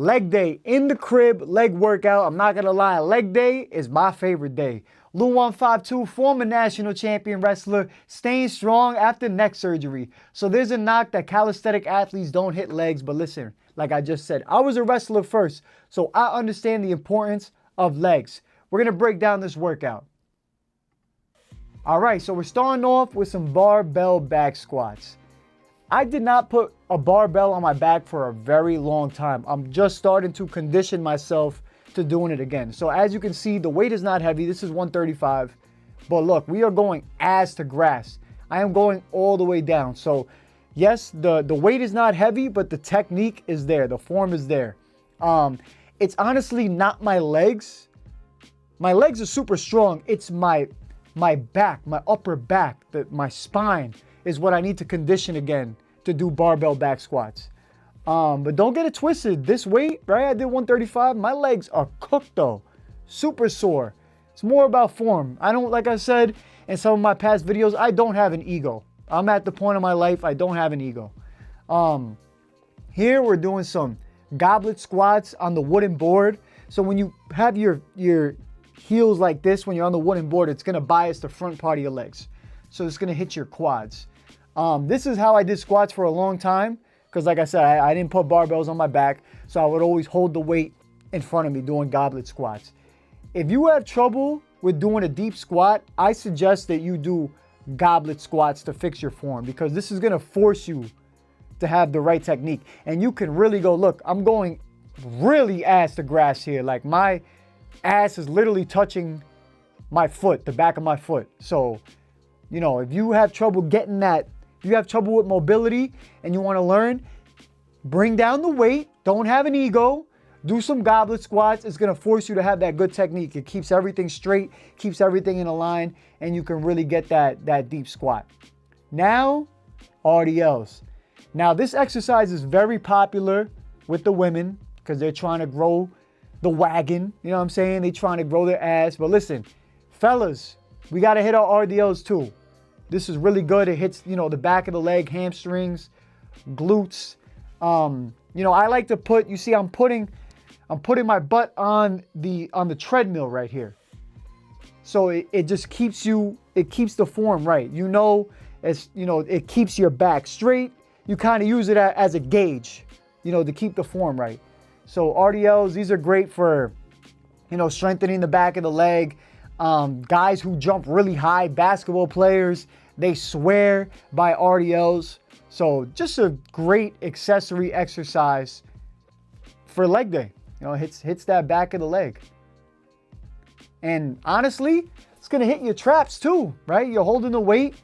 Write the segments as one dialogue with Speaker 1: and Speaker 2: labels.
Speaker 1: Leg day in the crib, leg workout. I'm not gonna lie, leg day is my favorite day. Lou152, former national champion wrestler, staying strong after neck surgery. So there's a knock that calisthenic athletes don't hit legs, but listen, like I just said, I was a wrestler first, so I understand the importance of legs. We're gonna break down this workout. All right, so we're starting off with some barbell back squats. I did not put a barbell on my back for a very long time. I'm just starting to condition myself to doing it again. So as you can see, the weight is not heavy. This is 135. But look, we are going ass to grass. I am going all the way down. So yes, the weight is not heavy, but the technique is there. The form is there. It's honestly not my legs. My legs are super strong. It's my back, my upper back, my spine is what I need to condition again to do barbell back squats. But don't get it twisted. This weight, right? I did 135. My legs are cooked though. Super sore. It's more about form. I don't, like I said in some of my past videos, I don't have an ego. I'm at the point of my life, I don't have an ego. Here we're doing some goblet squats on the wooden board. So when you have your heels like this, when you're on the wooden board, it's gonna bias the front part of your legs. So it's gonna hit your quads. This is how I did squats for a long time. Because like I said, I didn't put barbells on my back. So I would always hold the weight in front of me doing goblet squats. If you have trouble with doing a deep squat, I suggest that you do goblet squats to fix your form. Because this is going to force you to have the right technique. And you can really go, look, I'm going really ass to grass here. Like my ass is literally touching my foot, the back of my foot. So, you know, if you have trouble getting that, if you have trouble with mobility and you want to learn, bring down the weight, don't have an ego, do some goblet squats. It's going to force you to have that good technique. It keeps everything straight, keeps everything in a line, and you can really get that deep squat. Now, RDLs. Now, this exercise is very popular with the women because they're trying to grow the wagon. You know what I'm saying? They're trying to grow their ass. But listen, fellas, we got to hit our RDLs too. This is really good. It hits, you know, the back of the leg, hamstrings, glutes. You know, I like to put, you see, I'm putting my butt on the treadmill right here. So it just keeps it keeps the form right. You know, it keeps your back straight. You kind of use it as a gauge, you know, to keep the form right. So RDLs, these are great for, you know, strengthening the back of the leg. Guys who jump really high, basketball players, they swear by RDLs. So just a great accessory exercise for leg day. You know, hits that back of the leg. And honestly, it's gonna hit your traps too, right? You're holding the weight,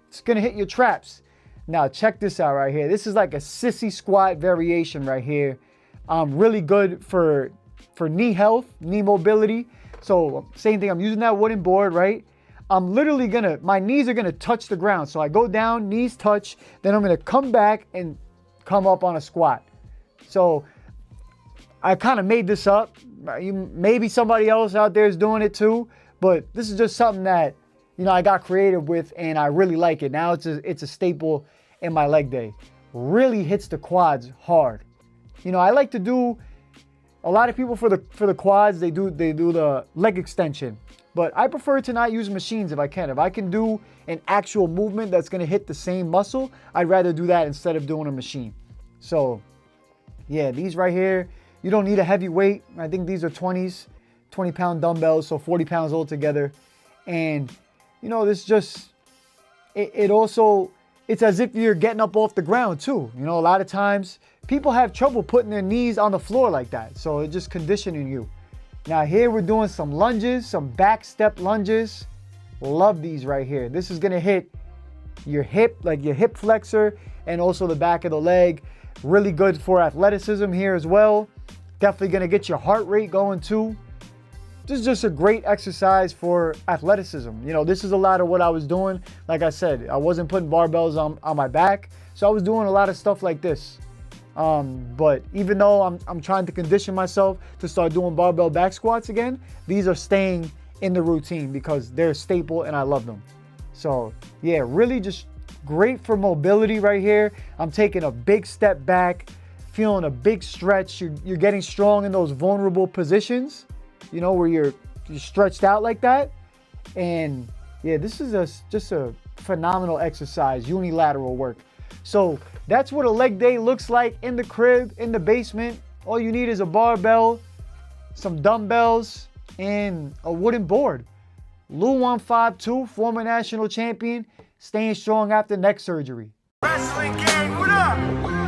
Speaker 1: it's gonna hit your traps. Now check this out right here. This is like a sissy squat variation right here. Really good for knee health, knee mobility. So same thing, I'm using that wooden board, right? I'm literally my knees are gonna touch the ground. So I go down, knees touch, then I'm gonna come back and come up on a squat. So I kind of made this up. Maybe somebody else out there is doing it too, but this is just something that, you know, I got creative with and I really like it. Now it's a staple in my leg day. Really hits the quads hard. You know, I like to do, a lot of people for the quads, they do the leg extension. But I prefer to not use machines if I can. If I can do an actual movement that's going to hit the same muscle, I'd rather do that instead of doing a machine. So, yeah, these right here, you don't need a heavy weight. I think these are 20-pound dumbbells, so 40 pounds altogether. And, you know, this just, it's as if you're getting up off the ground too. You know, a lot of times people have trouble putting their knees on the floor like that. So it's just conditioning you. Now here we're doing some lunges, some back step lunges. Love these right here. This is gonna hit your hip, like your hip flexor, and also the back of the leg. Really good for athleticism here as well. Definitely gonna get your heart rate going too. This is just a great exercise for athleticism. You know, this is a lot of what I was doing. Like I said, I wasn't putting barbells on my back. So I was doing a lot of stuff like this. But even though I'm trying to condition myself to start doing barbell back squats again, these are staying in the routine because they're a staple and I love them. So yeah, really just great for mobility right here. I'm taking a big step back, feeling a big stretch. You're getting strong in those vulnerable positions, you know, where you're stretched out like that. And yeah, this is just a phenomenal exercise, unilateral work. So that's what a leg day looks like in the crib, in the basement. All you need is a barbell, some dumbbells, and a wooden board. Lou 152, former national champion, staying strong after neck surgery.
Speaker 2: Wrestling gang, what up?